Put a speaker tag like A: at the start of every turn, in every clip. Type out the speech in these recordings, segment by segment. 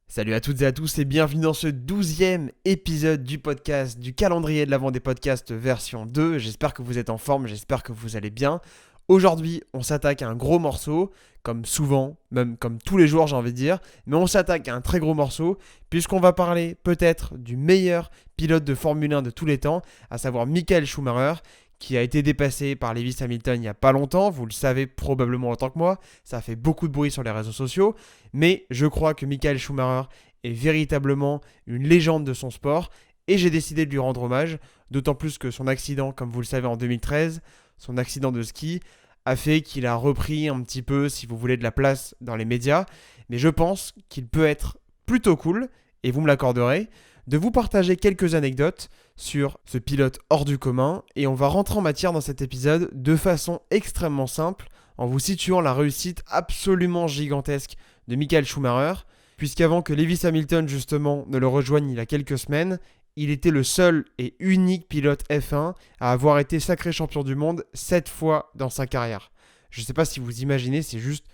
A: Salut à toutes et à tous et bienvenue dans ce 12e épisode du podcast, du calendrier de l'avant des podcasts version 2. J'espère que vous êtes en forme, j'espère que vous allez bien. Aujourd'hui, on s'attaque à un gros morceau, comme souvent, même comme tous les jours j'ai envie de dire, mais on s'attaque à un très gros morceau, puisqu'on va parler peut-être du meilleur pilote de Formule 1 de tous les temps, à savoir Michael Schumacher, qui a été dépassé par Lewis Hamilton il n'y a pas longtemps, vous le savez probablement autant que moi, ça a fait beaucoup de bruit sur les réseaux sociaux, mais je crois que Michael Schumacher est véritablement une légende de son sport, et j'ai décidé de lui rendre hommage, d'autant plus que son accident, comme vous le savez en 2013, son accident de ski, a fait qu'il a repris un petit peu, si vous voulez, de la place dans les médias, mais je pense qu'il peut être plutôt cool, et vous me l'accorderez, de vous partager quelques anecdotes sur ce pilote hors du commun, et on va rentrer en matière dans cet épisode de façon extrêmement simple, en vous situant la réussite absolument gigantesque de Michael Schumacher, puisqu'avant que Lewis Hamilton justement ne le rejoigne il y a quelques semaines, il était le seul et unique pilote F1 à avoir été sacré champion du monde 7 fois dans sa carrière. Je ne sais pas si vous imaginez, c'est juste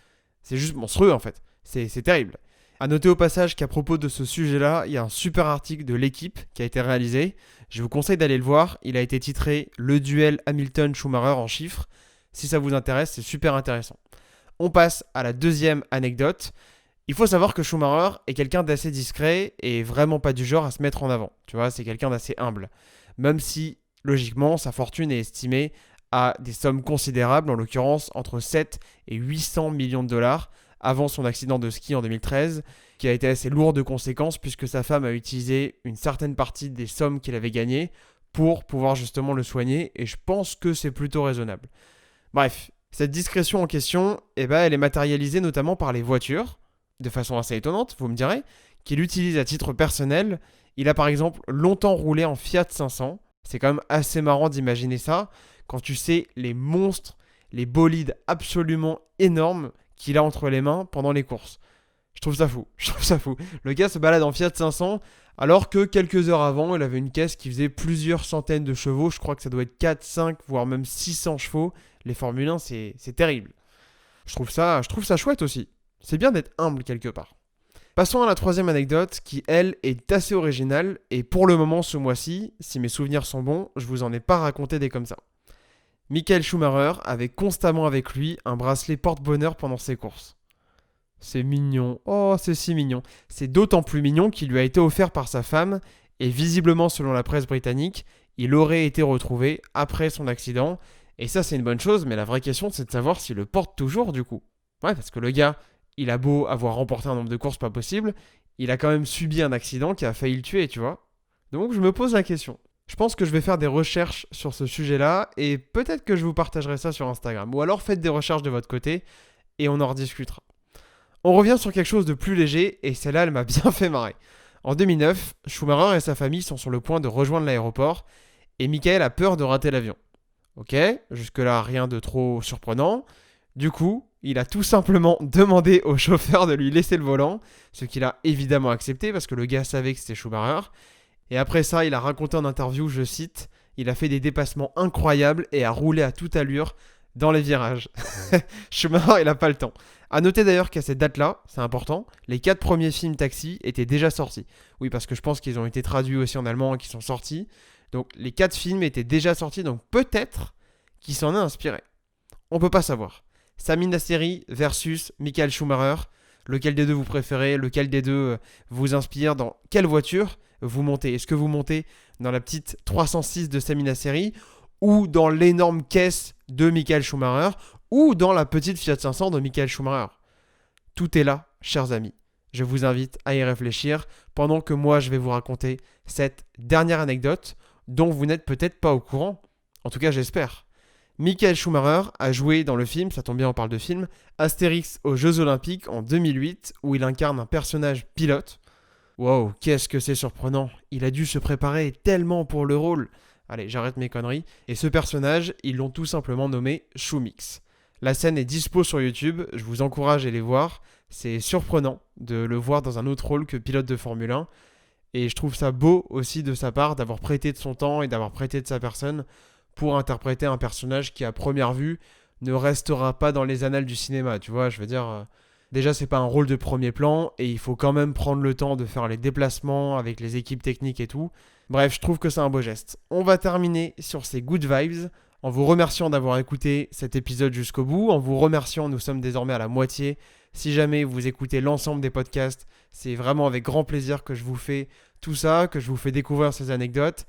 A: monstrueux en fait, c'est terrible. A noter au passage qu'à propos de ce sujet-là, il y a un super article de l'équipe qui a été réalisé. Je vous conseille d'aller le voir. Il a été titré Le duel Hamilton-Schumacher en chiffres. Si ça vous intéresse, c'est super intéressant. On passe à la deuxième anecdote. Il faut savoir que Schumacher est quelqu'un d'assez discret et vraiment pas du genre à se mettre en avant. Tu vois, c'est quelqu'un d'assez humble. Même si, logiquement, sa fortune est estimée à des sommes considérables, en l'occurrence entre 7 et 800 millions de dollars, avant son accident de ski en 2013, qui a été assez lourd de conséquences puisque sa femme a utilisé une certaine partie des sommes qu'il avait gagnées pour pouvoir justement le soigner, et je pense que c'est plutôt raisonnable. Bref, cette discrétion en question, elle est matérialisée notamment par les voitures, de façon assez étonnante, vous me direz, qu'il utilise à titre personnel. Il a par exemple longtemps roulé en Fiat 500, c'est quand même assez marrant d'imaginer ça, quand tu sais les monstres, les bolides absolument énormes qu'il a entre les mains pendant les courses. Je trouve ça fou. Le gars se balade en Fiat 500 alors que quelques heures avant, il avait une caisse qui faisait plusieurs centaines de chevaux. Je crois que ça doit être 4, 5, voire même 600 chevaux. Les Formule 1, c'est terrible. Je trouve ça chouette aussi. C'est bien d'être humble quelque part. Passons à la troisième anecdote qui, elle, est assez originale. Et pour le moment, ce mois-ci, si mes souvenirs sont bons, je vous en ai pas raconté des comme ça. Michael Schumacher avait constamment avec lui un bracelet porte-bonheur pendant ses courses. C'est mignon. Oh, c'est si mignon. C'est d'autant plus mignon qu'il lui a été offert par sa femme et visiblement, selon la presse britannique, il aurait été retrouvé après son accident. Et ça, c'est une bonne chose, mais la vraie question, c'est de savoir s'il le porte toujours du coup. Ouais, parce que le gars, il a beau avoir remporté un nombre de courses pas possible, il a quand même subi un accident qui a failli le tuer, tu vois. Donc je me pose la question. Je pense que je vais faire des recherches sur ce sujet-là et peut-être que je vous partagerai ça sur Instagram. Ou alors faites des recherches de votre côté et on en rediscutera. On revient sur quelque chose de plus léger et celle-là, elle m'a bien fait marrer. En 2009, Schumacher et sa famille sont sur le point de rejoindre l'aéroport et Michael a peur de rater l'avion. Ok, jusque-là rien de trop surprenant. Du coup, il a tout simplement demandé au chauffeur de lui laisser le volant, ce qu'il a évidemment accepté parce que le gars savait que c'était Schumacher. Et après ça, il a raconté en interview, je cite, il a fait des dépassements incroyables et a roulé à toute allure dans les virages. Schumacher, il n'a pas le temps. A noter d'ailleurs qu'à cette date-là, c'est important, les 4 premiers films Taxi étaient déjà sortis. Oui, parce que je pense qu'ils ont été traduits aussi en allemand et qu'ils sont sortis. Donc les 4 films étaient déjà sortis, donc peut-être qu'il s'en est inspiré. On peut pas savoir. Sami Nasseri versus Michael Schumacher, lequel des deux vous préférez, lequel des deux vous inspire, dans quelle voiture vous montez. Est-ce que vous montez dans la petite 306 de Sami Nasseri ou dans l'énorme caisse de Michael Schumacher ou dans la petite Fiat 500 de Michael Schumacher? Tout est là, chers amis. Je vous invite à y réfléchir pendant que moi je vais vous raconter cette dernière anecdote dont vous n'êtes peut-être pas au courant. En tout cas, j'espère. Michael Schumacher a joué dans le film, ça tombe bien on parle de film, Astérix aux Jeux Olympiques en 2008 où il incarne un personnage pilote. Wow, qu'est-ce que c'est surprenant. Il a dû se préparer tellement pour le rôle. Allez, j'arrête mes conneries. Et ce personnage, ils l'ont tout simplement nommé Schumix. La scène est dispo sur YouTube, je vous encourage à aller voir. C'est surprenant de le voir dans un autre rôle que pilote de Formule 1. Et je trouve ça beau aussi de sa part d'avoir prêté de son temps et d'avoir prêté de sa personne pour interpréter un personnage qui, à première vue, ne restera pas dans les annales du cinéma. Tu vois, je veux dire, Déjà, c'est pas un rôle de premier plan et il faut quand même prendre le temps de faire les déplacements avec les équipes techniques et tout. Bref, je trouve que c'est un beau geste. On va terminer sur ces good vibes en vous remerciant d'avoir écouté cet épisode jusqu'au bout, en vous remerciant, nous sommes désormais à la moitié. Si jamais vous écoutez l'ensemble des podcasts, c'est vraiment avec grand plaisir que je vous fais tout ça, que je vous fais découvrir ces anecdotes.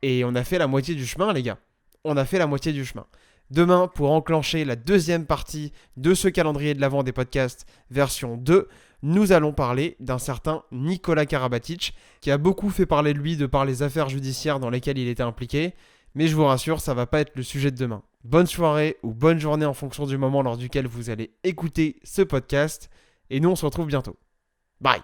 A: Et on a fait la moitié du chemin, les gars. On a fait la moitié du chemin. Demain, pour enclencher la deuxième partie de ce calendrier de l'Avent des podcasts version 2, nous allons parler d'un certain Nikola Karabatic, qui a beaucoup fait parler de lui de par les affaires judiciaires dans lesquelles il était impliqué. Mais je vous rassure, ça va pas être le sujet de demain. Bonne soirée ou bonne journée en fonction du moment lors duquel vous allez écouter ce podcast. Et nous, on se retrouve bientôt. Bye!